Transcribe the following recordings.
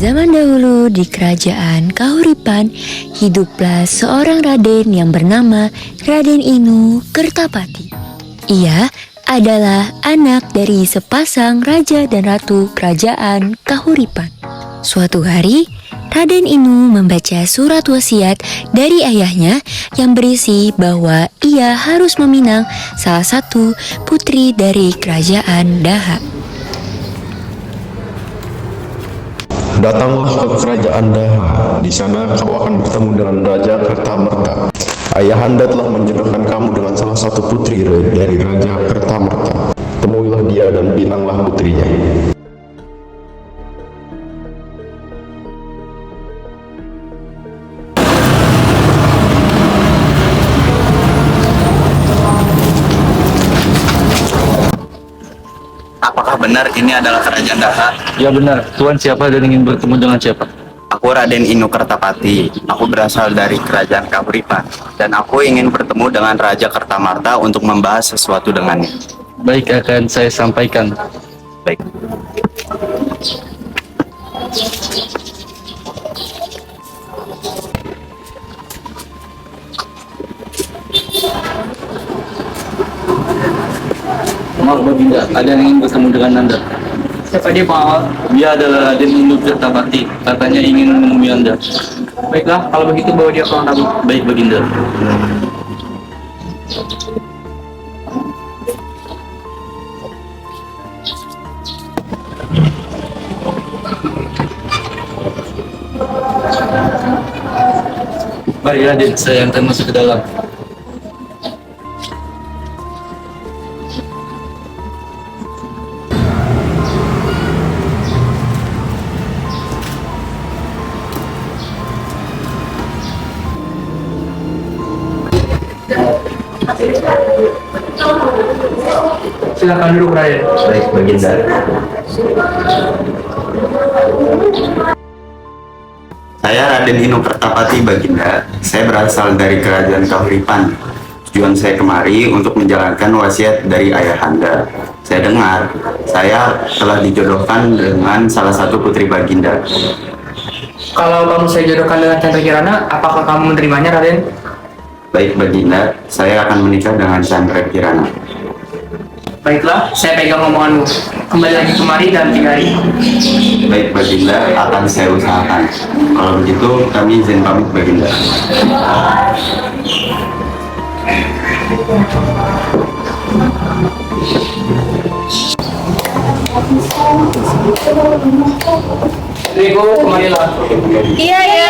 zaman dahulu di kerajaan Kahuripan, hiduplah seorang Raden yang bernama Raden Inu Kertapati. Ia adalah anak dari sepasang raja dan ratu kerajaan Kahuripan. Suatu hari, Raden Inu membaca surat wasiat dari ayahnya yang berisi bahwa ia harus meminang salah satu putri dari kerajaan Daha. Datanglah ke kerajaan Daha. Di sana kau akan bertemu dengan Raja Kertamarta. Ayahanda telah menjodohkan kamu dengan salah satu putri dari Raja Kertamarta. Temuilah dia dan pinanglah putrinya. Apakah benar ini adalah kerajaan Daha? Ya benar, Tuan siapa dan ingin bertemu dengan siapa? Aku Raden Inu Kertapati. Aku berasal dari kerajaan Kahuripan dan aku ingin bertemu dengan Raja Kertamarta untuk membahas sesuatu dengannya. Baik, akan saya sampaikan. Baik. Maaf Baginda, ada yang ingin bertemu dengan Anda. Siapa dia, Pak? Dia adalah Raden Inu Kertapati, katanya ingin menemui Anda. Baiklah, kalau begitu bawa dia ke ruang tamu. Baik Baginda. Mari Raden, saya antar masuk ke dalam. Silakan duduk, Raden. Baik, Baginda. Saya Raden Inu Kertapati, Baginda. Saya berasal dari kerajaan Kahuripan. Tujuan saya kemari untuk menjalankan wasiat dari ayahanda. Saya dengar saya telah dijodohkan dengan salah satu putri Baginda. Kalau kamu saya jodohkan dengan Chandra Kirana, apakah kamu menerimanya, Raden? Baik, Baginda. Saya akan menikah dengan Chandra Kirana. Baiklah, saya pegang omonganmu. Kembali lagi kemari dalam 3 hari. Baik, Baginda, akan saya usahakan. Kalau begitu, kami izin pamit, Baginda. Rigo, kemarilah. Iya ya.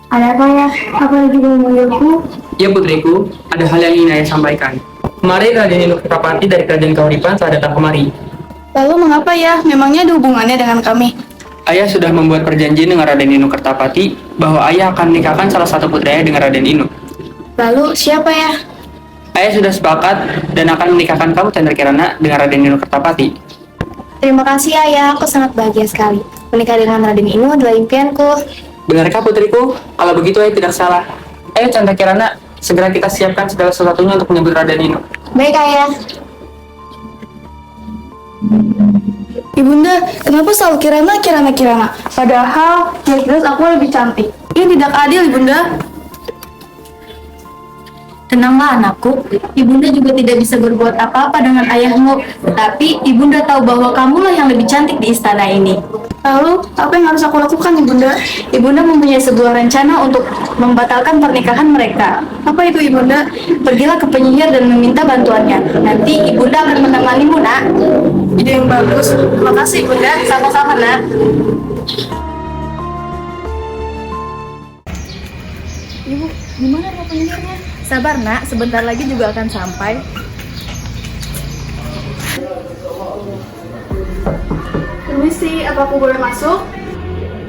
Ada apa ya? Apa lagi memanggilku? Ya putriku, ada hal yang ingin ayah sampaikan. Kemarin Raden Inu Kertapati dari kerajaan Kahuripan telah datang kemari. Lalu mengapa ya? Memangnya ada hubungannya dengan kami? Ayah sudah membuat perjanjian dengan Raden Inu Kertapati bahwa ayah akan menikahkan salah satu putranya dengan Raden Inu. Lalu siapa ya? Ayah sudah sepakat dan akan menikahkan kamu Chandra Kirana dengan Raden Inu Kertapati. Terima kasih ayah, aku sangat bahagia sekali. Menikah dengan Raden Inu adalah impianku. Benarkah putriku? Kalau begitu ayah tidak salah. Ayo Chandra Kirana, segera kita siapkan segala sesuatunya untuk menyambut Raden Inu. Baik ayah. Ibunda, kenapa selalu Kirana? Padahal jelas aku lebih cantik. Ini tidak adil, Ibunda. Tenanglah anakku, Ibunda juga tidak bisa berbuat apa-apa dengan ayahmu. Tapi Ibunda tahu bahwa kamulah yang lebih cantik di istana ini. Lalu, apa yang harus aku lakukan, Ibunda? Ibunda mempunyai sebuah rencana untuk membatalkan pernikahan mereka. Apa itu, Ibunda? Pergilah ke penyihir dan meminta bantuannya. Nanti Ibunda akan menemanimu, nak. Ide yang bagus. Terima kasih, Ibunda. Sama-sama, nak. Ibu, gimana rumah penyihirnya? Sabar nak, sebentar lagi juga akan sampai. Permisi, apa aku boleh masuk?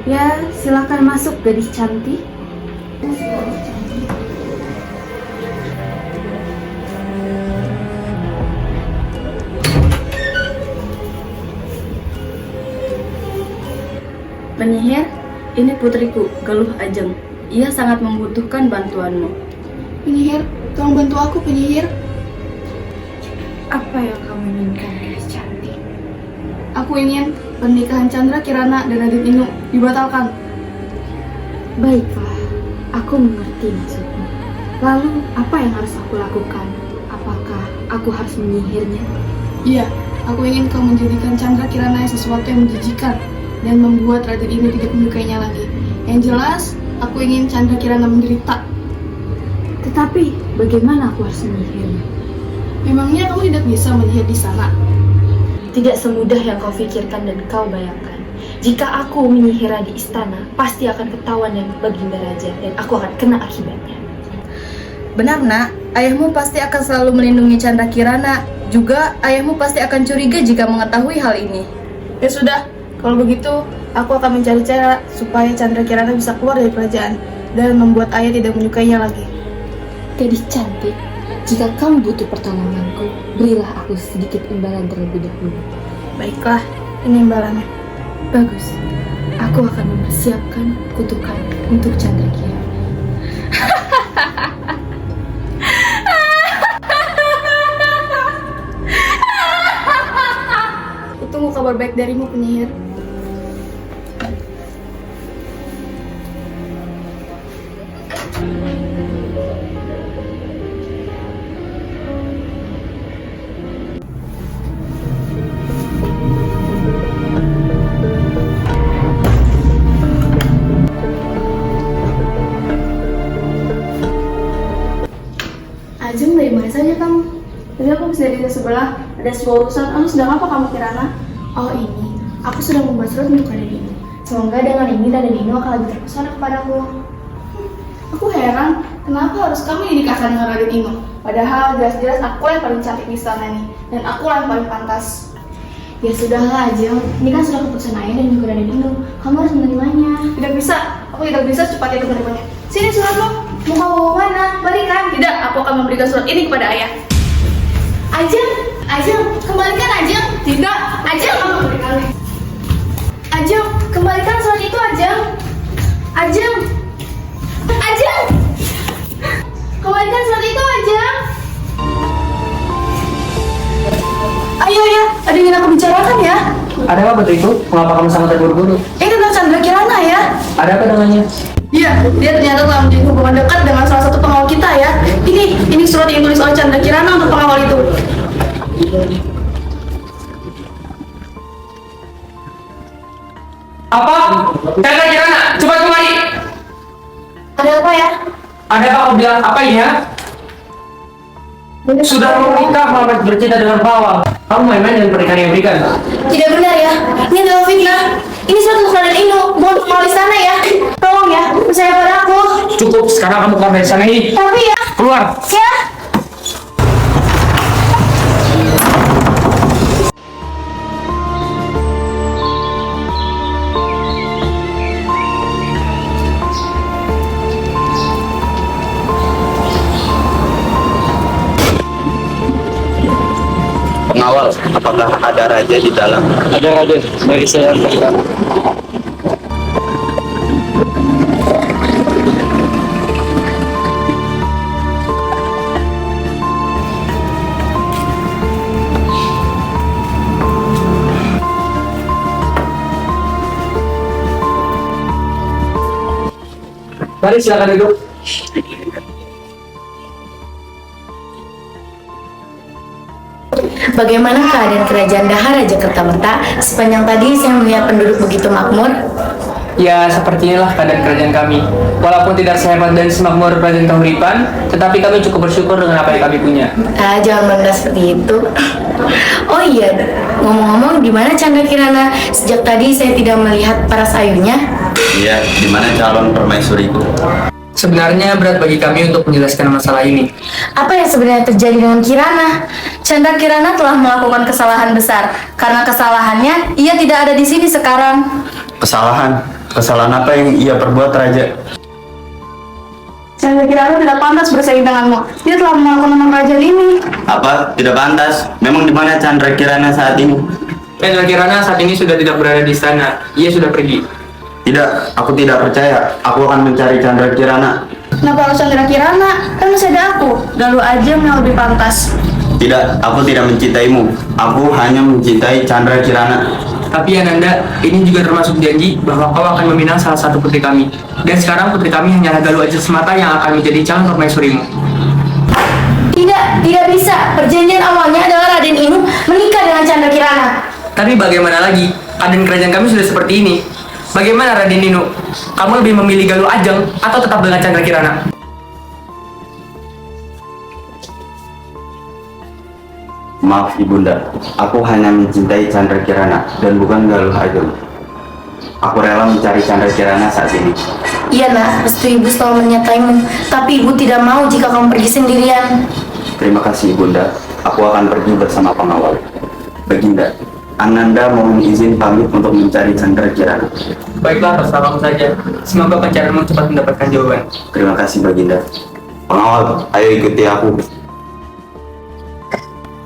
Ya, silahkan masuk gadis cantik. Penyihir, ini putriku, Galuh Ajeng. Ia sangat membutuhkan bantuanmu. Penyihir, tolong bantu aku, penyihir. Apa yang kamu inginkan, gadis cantik? Aku ingin pernikahan Chandra Kirana dan Raden Inu dibatalkan. Baiklah, aku mengerti maksudmu. Lalu, apa yang harus aku lakukan? Apakah aku harus menyihirnya? Iya, aku ingin kau menjadikan Chandra Kirana sesuatu yang menjijikan dan membuat Raden Inu tidak menyukainya lagi. Yang jelas, aku ingin Chandra Kirana menderita. Tetapi, bagaimana aku harus menyihirnya? Memangnya kamu tidak bisa menyihir di sana? Tidak semudah yang kau pikirkan dan kau bayangkan. Jika aku menyihirnya di istana, pasti akan ketahuan dan Baginda Raja, dan aku akan kena akibatnya. Benar, Nak. Ayahmu pasti akan selalu melindungi Chandra Kirana. Juga, ayahmu pasti akan curiga jika mengetahui hal ini. Ya sudah, kalau begitu, aku akan mencari cara supaya Chandra Kirana bisa keluar dari kerajaan dan membuat ayah tidak menyukainya lagi. Gadis cantik, jika kamu butuh pertolonganku, berilah aku sedikit imbalan terlebih dahulu. Baiklah, ini imbalannya. Bagus, aku akan mempersiapkan kutukan untuk Chandra Kirana. Tunggu kabar baik darimu, penyihir. Ajeng, dari mana saja kamu? Tadi aku bisa di sebelah, ada sebuah urusan. Lalu sedang apa kamu, Kirana? Oh ini, aku sudah membuat surat untuk Raden Inu. Semoga dengan ini Raden Inu akan lebih terpesona kepadaku. Aku heran, kenapa harus kamu dinikahkan dengan Raden Inu? Padahal jelas-jelas aku yang paling cantik di istana ini, dan aku yang paling pantas. Ya sudahlah Ajeng, ini kan sudah keputusan ayah dan juga Raden Inu. Kamu harus menerimanya. Tidak bisa, aku tidak bisa secepatnya itu menerimanya. Sini suratmu, mau kamu bawa mana? Berikan. Tidak, aku akan memberikan surat ini kepada ayah. Ajeng, Ajeng, kembalikan Ajeng. Tidak, Ajeng. Ajeng, kembalikan surat itu Ajeng. Ajeng, Ajeng, kembalikan surat itu Ajeng. Ayo ya, ada yang ingin aku bicarakan ya. Ada apa Putriku? Mengapa kamu sangat terburu-buru? Ini tentang Chandra Kirana ya. Ada apa dengannya? Iya, dia ternyata telah menjalin hubungan dekat dengan salah satu pengawal kita ya. Ini surat yang ditulis oleh Chandra Kirana untuk pengawal itu. Apa? Chandra Kirana, cepat kemari! Ada apa ya? Ada apa kau bilang apa ini ya? Sudah mau nikah malah bercinta dengan pawang. Kamu main-main dengan pernikahan yang berikan. Tidak benar ya. Ini adalah fitnah. Ini surat untuk Raden Inu, bukan untuk pengawal istana ya. Tolong ya, percaya pada aku. Cukup, sekarang kamu keluar dari sana ini. Tapi ya. Keluar! Ya. Pengawal, apakah ada raja di dalam? Ada Raden, mari saya antarkan. Mari silakan duduk. Bagaimana keadaan kerajaan Daharaja Kertamerta? Sepanjang tadi saya melihat penduduk begitu makmur. Ya, seperti inilah keadaan kerajaan kami. Walaupun tidak sehebat dan semakmur Raden Kahuripan, tetapi kami cukup bersyukur dengan apa yang kami punya. Jangan merendah seperti itu. Oh iya, ngomong-ngomong, di mana Chandra Kirana? Sejak tadi saya tidak melihat paras ayunya. Iya, di mana calon permaisuriku? Sebenarnya berat bagi kami untuk menjelaskan masalah ini. Apa yang sebenarnya terjadi dengan Kirana? Chandra Kirana telah melakukan kesalahan besar. Karena kesalahannya, ia tidak ada di sini sekarang. Kesalahan? Kesalahan apa yang ia perbuat, Raja? Chandra Kirana tidak pantas bersaing denganmu. Dia telah melakukan nama kerajaan ini. Apa? Tidak pantas? Memang di mana Chandra Kirana saat ini? Chandra Kirana saat ini sudah tidak berada di istana. Ia sudah pergi. Tidak, aku tidak percaya. Aku akan mencari Chandra Kirana. Kenapa harus Chandra Kirana? Kan masih ada aku. Lalu Ajeng yang lebih pantas. Tidak, aku tidak mencintaimu. Aku hanya mencintai Chandra Kirana. Tapi Ananda, ini juga termasuk janji bahwa kau akan meminang salah satu putri kami. Dan sekarang putri kami hanyalah Galuh aja semata yang akan menjadi calon permaisurimu. Tidak bisa. Perjanjian awalnya adalah Raden Inu menikah dengan Chandra Kirana. Tapi bagaimana lagi? Keadaan kerajaan kami sudah seperti ini. Bagaimana Raden Inu? Kamu lebih memilih Galuh Ajeng atau tetap dengan Chandra Kirana? Maaf Ibunda, aku hanya mencintai Chandra Kirana dan bukan Galuh Ajeng. Aku rela mencari Chandra Kirana saat ini. Iya nak, restu ibu selalu menyertaimu. Tapi ibu tidak mau jika kamu pergi sendirian. Terima kasih Ibunda, aku akan pergi bersama pengawal. Baginda, Ananda mohon izin pamit untuk mencari Chandra Kirana. Baiklah, terserah kamu saja. Semoga pencarianmu cepat mendapatkan jawaban. Terima kasih Baginda. Pengawal, ayo ikuti aku.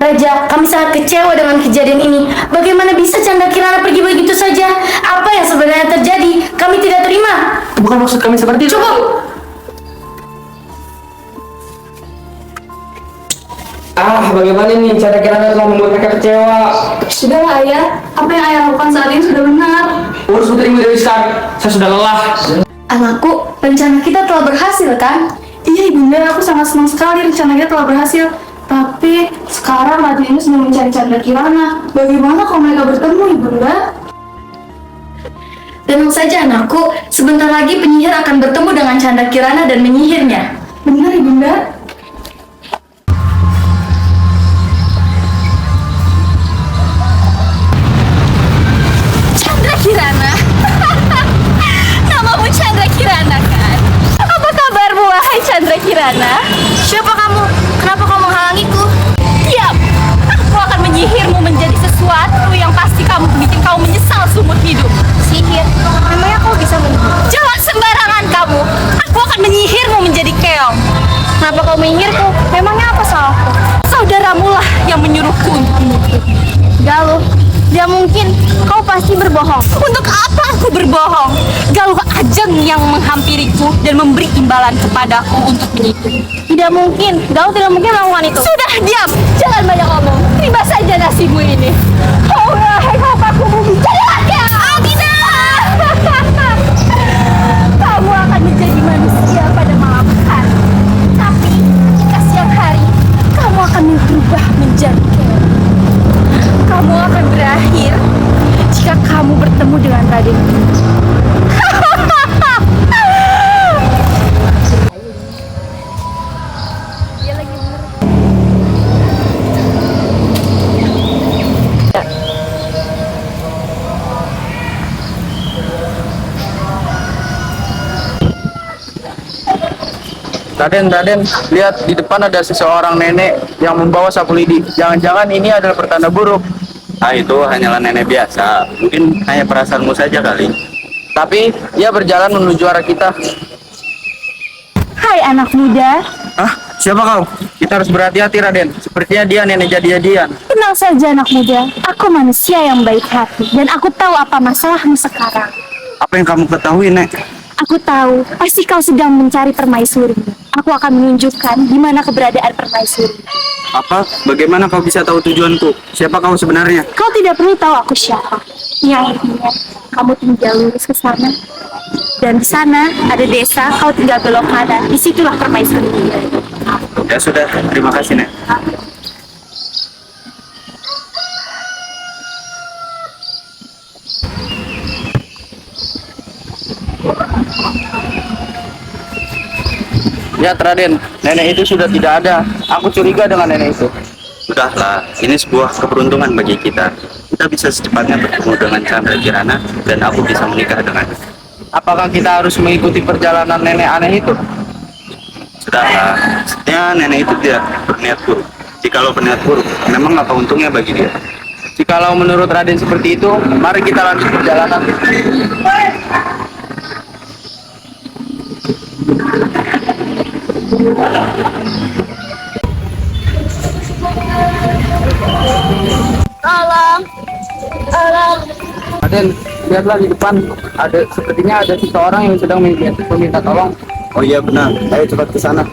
Raja, kami sangat kecewa dengan kejadian ini. Bagaimana bisa Chandra Kirana pergi begitu saja? Apa yang sebenarnya terjadi? Kami tidak terima. Bukan maksud kami seperti itu. Cukup! Bagaimana nih Chandra Kirana telah membuat mereka kecewa? Sudahlah ayah, apa yang ayah lakukan saat ini sudah benar. Urus putrimu dari sekarang. Saya sudah lelah. Anakku, rencana kita telah berhasil kan? Iya ibunda, aku sangat senang sekali rencana kita telah berhasil. Tapi sekarang Raden Inu sedang mencari Chandra Kirana. Bagaimana kalau mereka bertemu ibunda? Tenang saja anakku, sebentar lagi penyihir akan bertemu dengan Chandra Kirana dan menyihirnya. Benar ibunda? Chandra Kirana. Namamu Chandra Kirana kan? Apa kabarmu wahai Chandra Kirana? Siapa kamu? Kenapa kau menghalangiku? Diam. Aku akan menyihirmu menjadi sesuatu yang pasti bikin kamu menyesal seumur hidup. Sihir? Memangnya kau bisa menyihir? Jangan sembarangan kamu. Aku akan menyihirmu menjadi keong. Kenapa kau menyihirku? Memangnya apa salahku? Saudaramu lah yang menyuruhku untuk menyihir. Galuh, tidak mungkin. Kau pasti berbohong. Untuk apa aku berbohong? Galuh Ajeng yang menghampiriku dan memberi imbalan kepadaku untuk menyihir. Tidak mungkin. Galuh tidak mungkin melakukan itu. Sudah diam, jangan banyak ngomong. Terima saja nasibmu ini. Oh, wahai bapakku bumi, jangan ya. Tidak. Kamu akan menjadi manusia pada malam hari. Tapi jika siang hari, kamu akan berubah menjadi keong. Kamu akan berakhir jika kamu bertemu dengan Raden Inu. Raden, lihat di depan ada seseorang nenek yang membawa sapu lidi. Jangan-jangan ini adalah pertanda buruk. Itu hanyalah nenek biasa. Mungkin hanya perasaanmu saja kali. Tapi ia berjalan menuju arah kita. Hai anak muda, Siapa kau? Kita harus berhati-hati Raden. Sepertinya dia nenek jadi-jadian. tenang saja anak muda. Aku manusia yang baik hati dan aku tahu apa masalahmu sekarang. Apa yang kamu ketahui, Nek? Aku tahu, pasti kau sedang mencari permaisuri. Aku akan menunjukkan di mana keberadaan permaisuri. Apa? Bagaimana kau bisa tahu tujuanku? Siapa kau sebenarnya? Kau tidak perlu tahu aku siapa. Yang intinya, kamu tinggal lurus ke sana. Dan di sana ada desa, kau tinggal belok kanan. Disitulah permaisuri. Ya sudah, terima kasih, Nek. Lihat Raden, nenek itu sudah tidak ada. Aku curiga dengan nenek itu. Sudahlah, ini sebuah keberuntungan bagi kita. Kita bisa secepatnya bertemu dengan Chandra Kirana dan aku bisa menikah dengannya. Apakah kita harus mengikuti perjalanan nenek aneh itu? Sudahlah, sepertinya nenek itu tidak berniat buruk. Jikalau berniat buruk, memang apa untungnya bagi dia? Jikalau menurut Raden seperti itu, mari kita lanjut perjalanan. Tolong. Raden, lihatlah di depan. Sepertinya ada seseorang yang sedang meminta tolong. Oh iya benar, ayo cepat ke sana.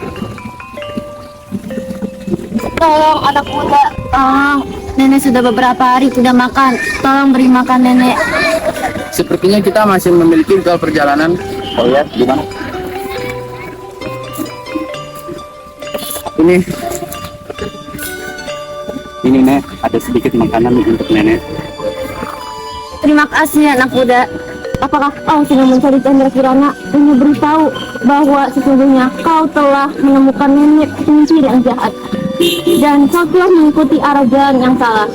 Tolong anak muda, tolong. Nenek sudah beberapa hari tidak makan. Tolong beri makan nenek. Sepertinya kita masih memiliki bekal perjalanan. Oh ya, gimana? Ini Nek, ada sedikit makanan untuk Nenek. Terima kasih anak muda. Apakah kau sudah mencari Chandra Kirana dan memberitahu bahwa sesungguhnya kau telah menemukan nenek pencuri yang jahat dan kau telah mengikuti arah jalan yang salah?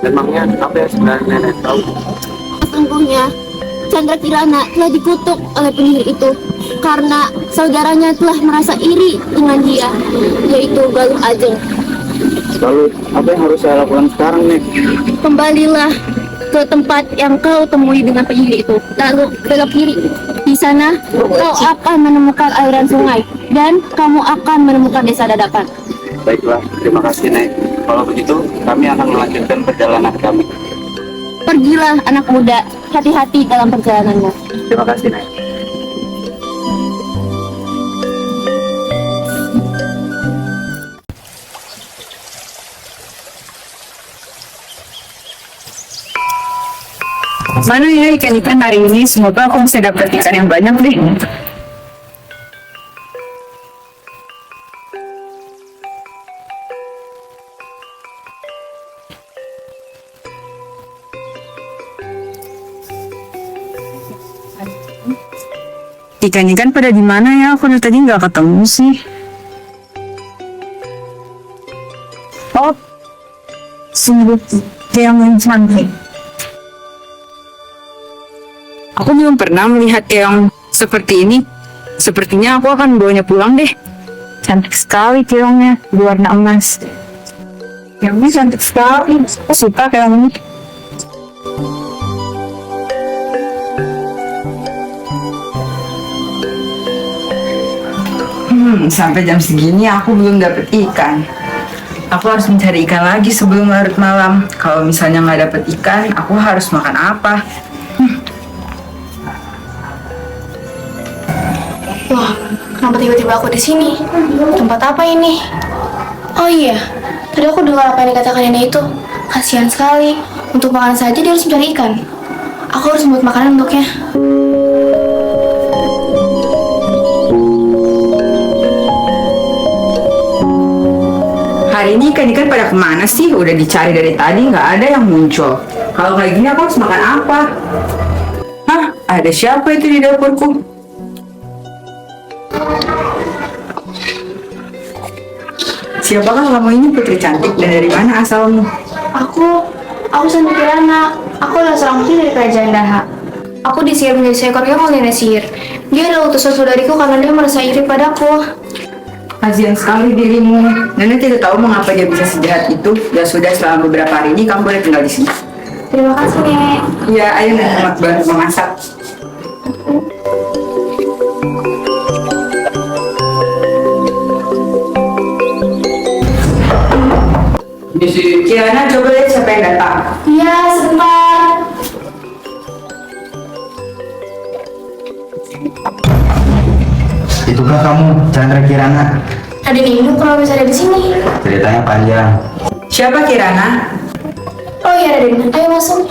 Memangnya apa yang sebenarnya Nenek tahu? Sesungguhnya Chandra Kirana telah dikutuk oleh penyihir itu karena saudaranya telah merasa iri dengan dia, yaitu Galuh Ajeng. Lalu apa yang harus saya lakukan sekarang Nek? Kembalilah ke tempat yang kau temui dengan penyihir itu, lalu belok kiri. Di sana kau akan menemukan aliran sungai dan kamu akan menemukan desa Dadakan. Baiklah, terima kasih Nek. Kalau begitu, kami akan melanjutkan perjalanan kami. Pergilah anak muda, hati-hati dalam perjalananmu. Terima kasih Nek. Mana ya ikan-ikan hari ini? Semoga aku bisa dapat ikan yang banyak deh. Ikan-ikan pada di mana ya? Aku dari tadi nggak ketemu sih. Oh, sungguh yang cantik. Aku belum pernah melihat keong seperti ini. Sepertinya aku akan bawanya pulang deh. Cantik sekali keongnya, berwarna emas. Keongnya cantik sekali. Aku suka keong ini. Sampai jam segini aku belum dapet ikan. Aku harus mencari ikan lagi sebelum larut malam. Kalau misalnya nggak dapet ikan, aku harus makan apa? Wah, kenapa tiba-tiba aku di sini? Tempat apa ini? Oh iya, tadi aku dengar apa yang dikatakan nenek itu. Kasihan sekali. Untuk makan saja dia harus mencari ikan. Aku harus membuat makanan untuknya. Hari ini ikan-ikan pada kemana sih? Udah dicari dari tadi, nggak ada yang muncul. Kalau kayak gini aku harus makan apa? Hah? Ada siapa itu di dapurku? Siapakah kamu ini, putri cantik, dan dari mana asalmu? Aku Chandra Kirana. Aku adalah seorang putri dari kerajaan Daha. Aku disihir menjadi seekor keong oleh nenek sihir. Dia adalah utusan saudariku karena dia merasa iri padaku. Kasihan sekali dirimu. Nenek tidak tahu mengapa dia bisa sejahat itu. Ya sudah, selama beberapa hari ini kamu boleh tinggal di sini. Terima kasih, Nek. Ya, ayo Nenek bantu memasak. Kirana, coba lihat siapa yang datang. Iya, sebentar. Itukah kamu, Chandra Kirana? Raden Inu kenapa bisa ada di sini? Ceritanya panjang. Siapa Kirana? Oh iya Raden, ayo masuk.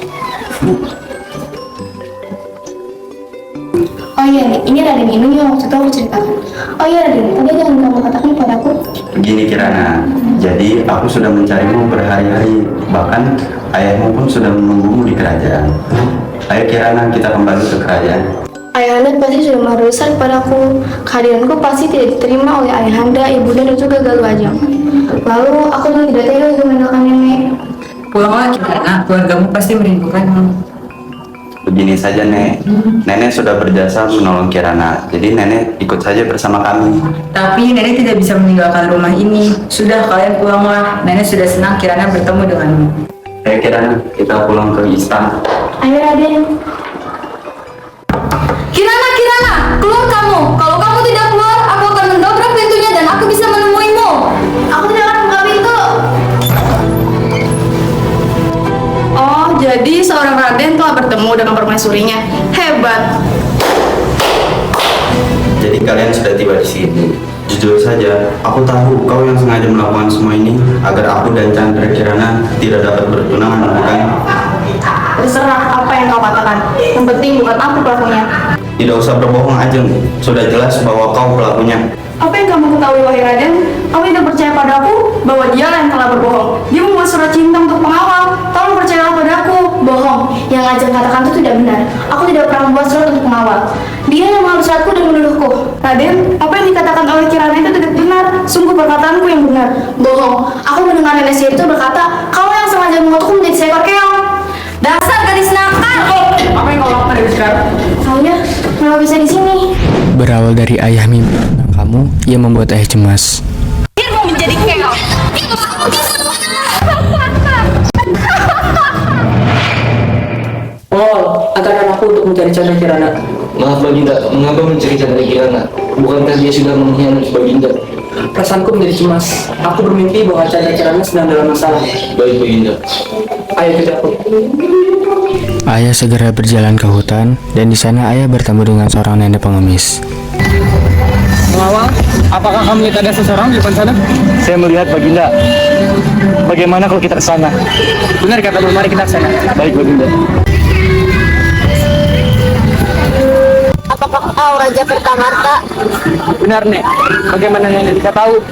Oh iya Nek, ini Raden Inu yang waktu itu aku ceritakan. Oh iya Raden, tadi jangan kamu katakan padaku. Begini Kirana, jadi aku sudah mencarimu berhari-hari. Bahkan ayahmu pun sudah menunggumu di kerajaan. Ayo Kirana, kita kembali ke kerajaan. Ayahanda pasti sudah marah besar padaku. Kehadiranku pasti tidak diterima oleh ayahanda, ibunda, dan juga Galuh Ajeng. Lalu aku juga tidak tega untuk meninggalkan nenek. Pulanglah Kirana, keluargamu pasti merindukanmu. Begini saja Nek, Nenek sudah berjasa menolong Kirana, jadi Nenek ikut saja bersama kami. Tapi Nenek tidak bisa meninggalkan rumah ini. Sudah, kalian pulanglah. Nenek sudah senang Kirana bertemu denganmu. Ayo Kirana, kita pulang ke istana. Ayo Raden. Kirana, keluar kamu. Kalau kamu tidak keluar, aku akan mendobrak pintunya dan aku bisa menemuimu. Aku tidak akan buka pintu. Oh, jadi seorang Raden telah bertemu dengan permaisurinya. Hebat. Jadi kalian sudah tiba di sini. Jujur saja, aku tahu kau yang sengaja melakukan semua ini agar aku dan Chandra Kirana tidak dapat bertunangan, bukan? Terserah apa yang kau katakan. Yang penting bukan aku pelakunya. Tidak usah berbohong, Ajeng. Sudah jelas bahwa kau pelakunya. Apa yang kamu ketahui, wahai Raden? Kamu tidak percaya padaku bahwa dialah yang telah berbohong. Dia membuat surat cinta untuk pengawal. Tolong percayalah padaku. Bohong. Yang Ajeng katakan itu tidak benar. Aku tidak pernah membuat surat untuk pengawal. Dia yang mengambil suratku dan menuduhku. Raden, apa yang dikatakan oleh Kirana itu tidak benar. Sungguh perkataanku yang benar. Bohong. Aku mendengar nenek sihir itu berkata, kau yang sengaja mengutukku menjadi seekor keong. Dasar gadis nakal. Apa yang kau lakukan dari sekarang? Saya kalau bisa di sini. Berawal dari ayah mimpi tentang kamu yang membuat ayah cemas. Mau menjadi keong. Oh, antarkan aku untuk mencari Chandra Kirana. Maaf Baginda, mengapa mencari Chandra Kirana? Bukankah dia sudah mengkhianati Baginda? Perasaanku menjadi cemas. Aku bermimpi bahwa Chandra Kirana sedang dalam masalah. Baik Baginda. Ayo ikut aku. Ayah segera berjalan ke hutan dan di sana ayah bertemu dengan seorang nenek pengemis. Pengawal, apakah kamu lihat ada seseorang di depan sana? Saya melihat Baginda. Bagaimana kalau kita ke sana? Benar katamu, mari kita ke sana. Baik Baginda. Apakah kau Raja Kertamarta? Benar, Nek. Bagaimana Nenek bisa tahu?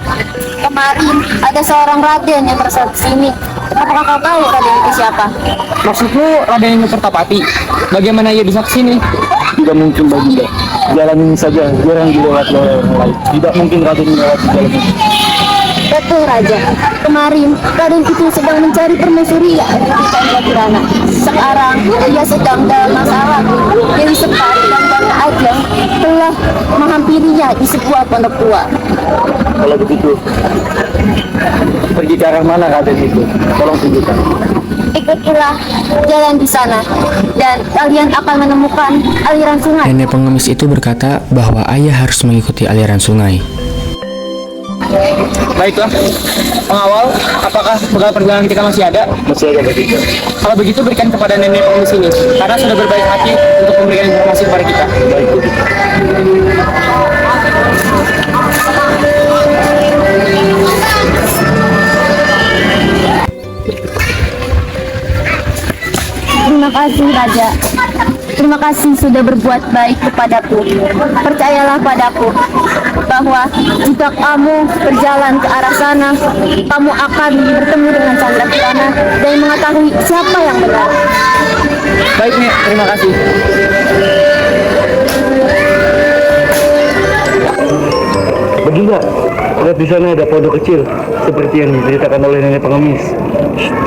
Kemarin ada seorang Raden yang tersesat di sini. Apakah kau tahu Raden itu siapa? Maksudmu Raden Kertapati? Bagaimana ia bisa ke sini? Tidak mungkin Baginda. Jalan ini saja, jarang dilewati oleh orang lain. Tidak mungkin Raden melewati jalan ini. Betul Raja. Kemarin Raden itu sedang mencari permaisuri dari Chandra Kirana. Sekarang ia sedang dalam masalah. Dewi Sekar dan Banda Ajeng telah menghampirinya di sebuah pondok tua. Kalau begitu, pergi ke arah mana Raden itu? Tolong tunjukkan. Ikutilah jalan di sana dan kalian akan menemukan aliran sungai. Nenek pengemis itu berkata bahwa ayah harus mengikuti aliran sungai. Baiklah, pengawal, apakah bekal perjalanan kita masih ada? Masih ada Baginda. Kalau begitu berikan kepada nenek pengemis ini, karena sudah berbaik hati untuk memberikan informasi kepada kita. Baik Baginda. Terima kasih Raja. Terima kasih sudah berbuat baik kepadaku. Percayalah padaku bahwa jika kamu berjalan ke arah sana, kamu akan bertemu dengan Chandra Kirana dan mengetahui siapa yang benar. Baik, Nek. Terima kasih. Baginda, lihat di sana ada pondok kecil seperti yang diceritakan oleh nenek pengemis.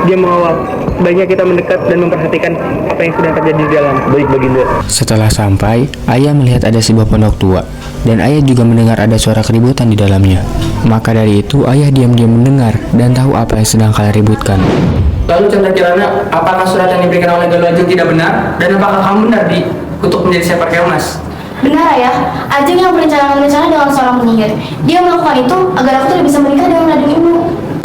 Dia mengawal. Baiknya kita mendekat dan memperhatikan apa yang sedang terjadi di dalam. Baik Baginda. Setelah sampai, ayah melihat ada sebuah pondok tua dan ayah juga mendengar ada suara keributan di dalamnya. Maka dari itu ayah diam-diam mendengar dan tahu apa yang sedang kalian ributkan. Lalu Chandra Kirana, apakah surat yang diberikan oleh Galuh Ajeng tidak benar? Dan apakah kamu benar dikutuk menjadi seekor keong, Mas? Benar ayah, Ajeng yang merencanakan rencana dengan seorang penyihir. Dia melakukan itu agar aku tidak bisa menikah dengan Raden Inu.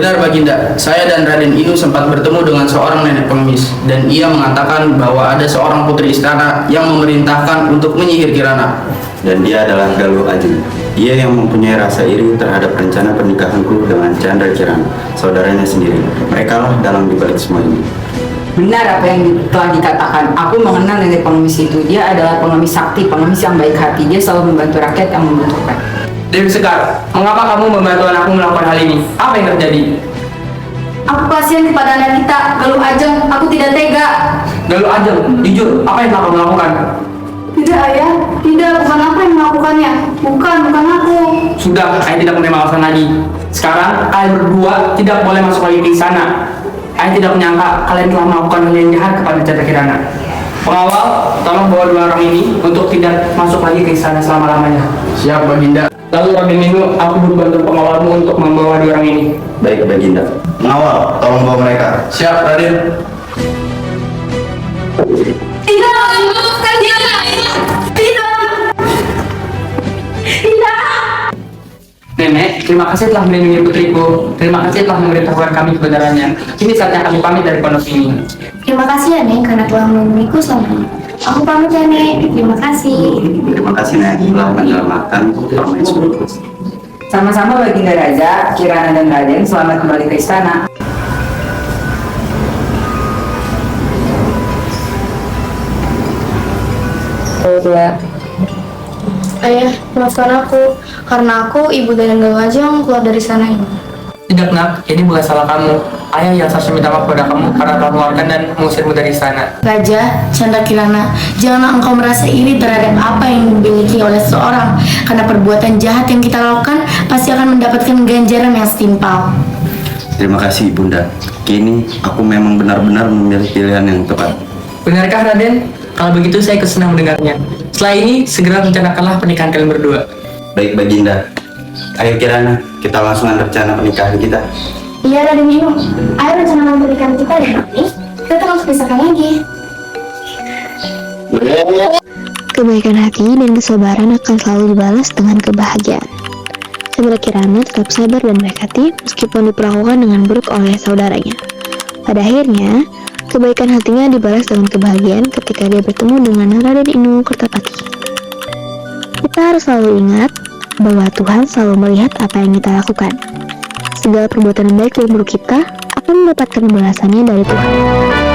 Benar Baginda, saya dan Raden Inu sempat bertemu dengan seorang nenek pengemis dan ia mengatakan bahwa ada seorang putri istana yang memerintahkan untuk menyihir Kirana. Dan dia adalah Galuh Ajeng. Dia yang mempunyai rasa iri terhadap rencana pernikahanku dengan Chandra Kirana, saudaranya sendiri. Mereka lah dalang dibalik semua ini. Benar apa yang telah dikatakan. Aku mengenal nenek pengemis itu. Dia adalah pengemis sakti, pengemis yang baik hati. Dia selalu membantu rakyat yang membutuhkan. Dewi Sekar, mengapa kamu membantu anakku melakukan hal ini? Apa yang terjadi? Aku kasihan kepada anak kita, Galuh Ajeng. Aku tidak tega. Galuh Ajeng, jujur, apa yang telah kamu lakukan? Tidak ayah, tidak, bukan aku yang melakukannya. Bukan aku. Sudah, ayah tidak menerima alasan lagi. Sekarang, kalian berdua tidak boleh masuk lagi ke sana. Ayah tidak menyangka kalian telah melakukan hal yang jahat kepada Chandra Kirana. Pengawal, tolong bawa dua orang ini untuk tidak masuk lagi ke istana selama-lamanya. Siap Baginda. Lalu Raden Inu, aku butuh bantuan pengawalmu untuk membawa dua orang ini. Baik Baginda. Pengawal, tolong bawa mereka. Siap Raden. Tidak, lepaskan dia. Tidak. Nenek, terima kasih telah melindungi putriku. Terima kasih telah memberitahukan kami kebenarannya. Kini saatnya kami pamit dari pondok ini. Terima kasih ya Nek, karena telah melindungiku selama ini. Aku pamit ya Nek, terima kasih. Terima kasih Nek telah menyelamatkan permaisuriku. Sama-sama Baginda Raja, Kirana dan Raden selamat kembali ke istana. Ayah, maafkan aku. Karena aku, ibu dan gak aja yang keluar dari sana ini. Tidak nak, ini bukan salah kamu. Ayah yang seharusnya minta maaf pada kamu karena telah mengeluarkan dan mengusirmu dari istana. Raja, Chandra Kirana, janganlah engkau merasa iri terhadap apa yang dimiliki oleh seseorang. Karena perbuatan jahat yang kita lakukan pasti akan mendapatkan ganjaran yang setimpal. Terima kasih Bunda. Kini aku memang benar-benar memilih pilihan yang tepat. Benarkah Raden? Kalau begitu saya ikut senang mendengarnya. Setelah ini, segera rencanakanlah pernikahan kalian berdua. Baik Baginda. Ayo Kirana, kita langsung rencana pernikahan kita. Iya Raden Inu, ayo rencana pernikahan kita dan ini kita langsung pisahkan lagi. Kebaikan hati dan kesabaran akan selalu dibalas dengan kebahagiaan. Chandra Kirana tetap sabar dan baik hati meskipun diperlakukan dengan buruk oleh saudaranya. Pada akhirnya, kebaikan hatinya dibalas dengan kebahagiaan ketika dia bertemu dengan Raden Inu Kertapati. Kita harus selalu ingat bahwa Tuhan selalu melihat apa yang kita lakukan. Segala perbuatan baik dan buruk kita akan mendapatkan balasannya dari Tuhan.